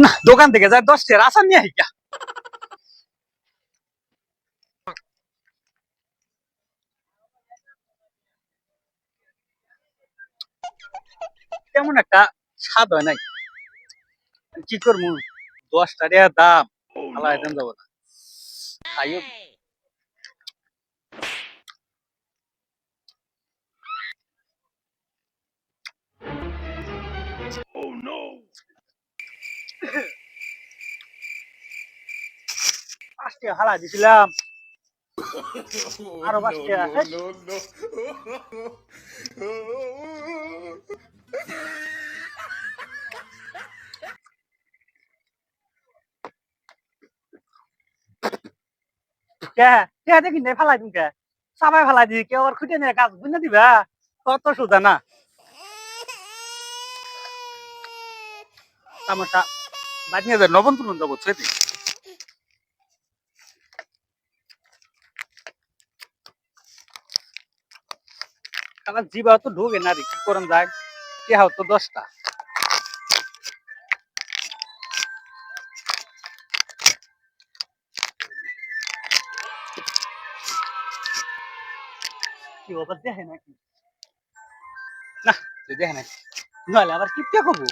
না দোকান থেকে যায় 10 টাকার আচার নিয়ে আই গা। তেমন একটা স্বাদ হয় নাই। কি করবো, 10 টাকা দাম, আলা আইটেম যাবো না খাইও। পাঁচটা হালা দিছিলাম, আরো 5 টাকা শেষ। কে কে দেখি নাই ফালাই তুমি কে সবাই ফালাই দি কেউ আর খুঁজে নিয়ে কাজ বুঝে দিবা, কত সোজা না তামাশা। বাদ নিয়ে যায় লবণ তুলুন যাবো সেটি কারণ জিবা তো ঢোকে না রে, কি করন যায়, কে হাও তো 10টা। কি ওটা দেখে নাকি, না দেখে নাকি, নইলে আবার কিপটা করবো।